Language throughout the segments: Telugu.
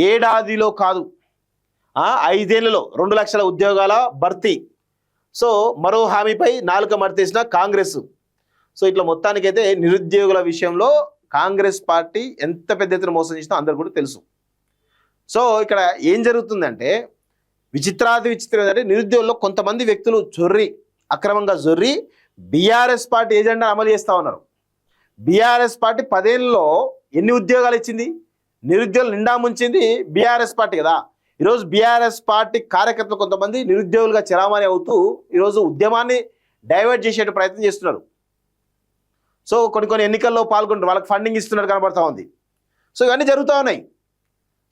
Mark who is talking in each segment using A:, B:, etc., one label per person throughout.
A: ఏడాదిలో కాదు 5 ఏళ్లలో 2 లక్షల ఉద్యోగాల భర్తీ. సో మరో హామీపై నాలుక మడతేసిన కాంగ్రెస్. సో ఇట్లా మొత్తానికైతే నిరుద్యోగుల విషయంలో కాంగ్రెస్ పార్టీ ఎంత పెద్ద ఎత్తున మోసం చేసినా అందరు కూడా తెలుసు. సో ఇక్కడ ఏం జరుగుతుందంటే విచిత్రం ఏంటంటే నిరుద్యోగుల్లో కొంతమంది వ్యక్తులు అక్రమంగా జొర్రి బీఆర్ఎస్ పార్టీ ఏజెండా అమలు చేస్తూ ఉన్నారు. బీఆర్ఎస్ పార్టీ 10 ఏళ్ళలో ఎన్ని ఉద్యోగాలు ఇచ్చింది? నిరుద్యోగులు నిండా ముంచింది బీఆర్ఎస్ పార్టీ కదా. ఈరోజు బీఆర్ఎస్ పార్టీ కార్యకర్తలు కొంతమంది నిరుద్యోగులుగా చలామణి అవుతూ ఈరోజు ఉద్యమాన్ని డైవర్ట్ చేసే ప్రయత్నం చేస్తున్నారు. సో కొన్ని ఎన్నికల్లో పాల్గొంటారు, వాళ్ళకి ఫండింగ్ ఇస్తున్నట్టు కనబడతా ఉంది. సో ఇవన్నీ జరుగుతూ ఉన్నాయి.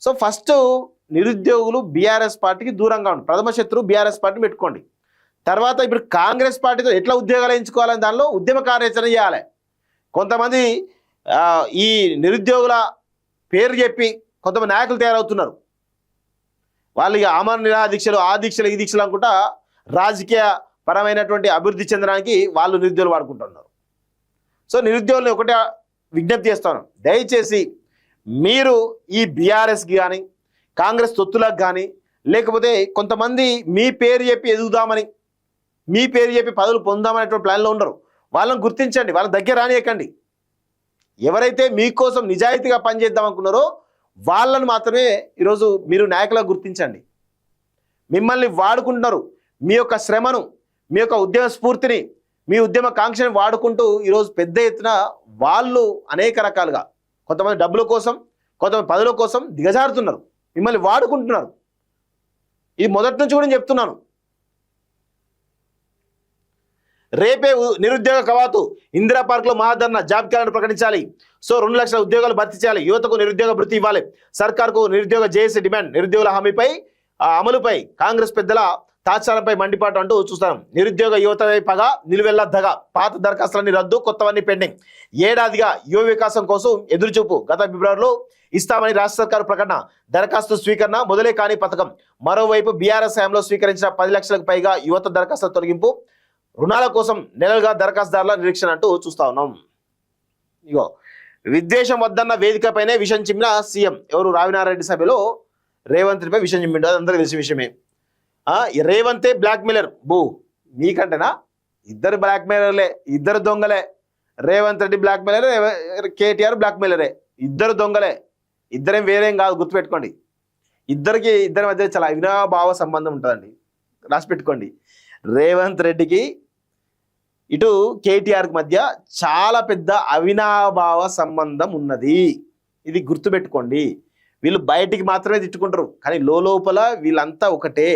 A: సో ఫస్ట్ నిరుద్యోగులు బీఆర్ఎస్ పార్టీకి దూరంగా ఉండి ప్రథమ శత్రువు బీఆర్ఎస్ పార్టీని పెట్టుకోండి. తర్వాత ఇప్పుడు కాంగ్రెస్ పార్టీతో ఎట్లా ఉద్యోగాలు ఎంచుకోవాలని దానిలో ఉద్యమ కార్యాచరణ చేయాలి. కొంతమంది ఈ నిరుద్యోగుల పేరు చెప్పి కొంతమంది నాయకులు తయారవుతున్నారు. వాళ్ళు ఆమరణ నిరాదీక్షలు ఆ దీక్షలు ఈ దీక్షలు అనుకుంటా రాజకీయ పరమైనటువంటి అభివృద్ధి చెందడానికి వాళ్ళు నిరుద్యోగులు వాడుకుంటున్నారు. సో నిరుద్యోగులను ఒకటే విజ్ఞప్తి చేస్తాను, దయచేసి మీరు ఈ బీఆర్ఎస్కి కానీ కాంగ్రెస్ తొత్తులకు కానీ లేకపోతే కొంతమంది మీ పేరు చెప్పి ఎదుగుదామని మీ పేరు చెప్పి పదవులు పొందామనేటువంటి ప్లాన్లో ఉండరు. వాళ్ళని గుర్తించండి, వాళ్ళ దగ్గర రానియకండి. ఎవరైతే మీకోసం నిజాయితీగా పనిచేద్దాం అనుకున్నారో వాళ్ళని మాత్రమే ఈరోజు మీరు నాయకులుగా గుర్తించండి. మిమ్మల్ని వాడుకుంటున్నారు, మీ యొక్క శ్రమను, మీ యొక్క ఉద్యమ స్ఫూర్తిని, మీ ఉద్యమ కాంక్షని వాడుకుంటూ ఈరోజు పెద్ద ఎత్తున వాళ్ళు అనేక రకాలుగా కొంతమంది డబ్బుల కోసం కొంతమంది పదవుల కోసం దిగజారుతున్నారు, మిమ్మల్ని వాడుకుంటున్నారు. ఇది మొదటి నుంచి కూడా చెప్తున్నాను. రేపే నిరుద్యోగ కవాతు, ఇందిరా పార్క్లో మహాధర్నా, జాబ్ క్యాలెండర్ ప్రకటించాలి. సో 2 లక్షల ఉద్యోగాలు భర్తీ చేయాలి, యువతకు నిరుద్యోగ భృతి ఇవ్వాలి, సర్కార్కు నిరుద్యోగ జేఏసీ డిమాండ్, నిరుద్యోగుల హామీపై అమలుపై కాంగ్రెస్ పెద్దల తాత్సారంపై మండిపాటు అంటూ చూస్తాం. నిరుద్యోగ యువతపై పగ, నిలువెల్లా దగ, పాత దరఖాస్తులన్నీ రద్దు, కొత్తవన్నీ పెండింగ్, ఏడాదిగా యువ వికాసం కోసం ఎదురుచూపు, గత ఫిబ్రవరిలో ఇస్తామని రాష్ట్ర సర్కారు ప్రకటన, దరఖాస్తు స్వీకరణ మొదలే కాని పథకం. మరోవైపు బీఆర్ఎస్ హయాంలో స్వీకరించిన 10 లక్షలకు పైగా యువత దరఖాస్తుల తొలగింపు, రుణాల కోసం నెలలుగా దరఖాస్తుదారుల నిరీక్షణ అంటూ చూస్తా ఉన్నాం. ఇగో విద్వేషం వద్దన్న వేదికపైనే విషం చిమ్మిన సీఎం. ఎవరు? రావినారెడ్డి సభలో రేవంత్ రెడ్డిపై విషం చిమ్మిండు, అది అందరికీ తెలిసిన విషయమే. రేవంతే బ్లాక్మెయిలర్ మీకంటేనా? ఇద్దరు బ్లాక్మెయిలర్లే, ఇద్దరు దొంగలే. రేవంత్ రెడ్డి బ్లాక్మెయిలరే, కేటీఆర్ బ్లాక్మెయిలరే, ఇద్దరు దొంగలే, ఇద్దరేం వేరేం కాదు, గుర్తుపెట్టుకోండి. ఇద్దరి మధ్య చాలా అవినాభావ సంబంధం ఉంటుందండి, రాసి పెట్టుకోండి. రేవంత్ రెడ్డికి ఇటు కేటీఆర్కి మధ్య చాలా పెద్ద అవినాభావ సంబంధం ఉన్నది, ఇది గుర్తుపెట్టుకోండి. వీళ్ళు బయటికి మాత్రమే తిట్టుకుంటారు, కానీ లోపల వీళ్ళంతా ఒకటే.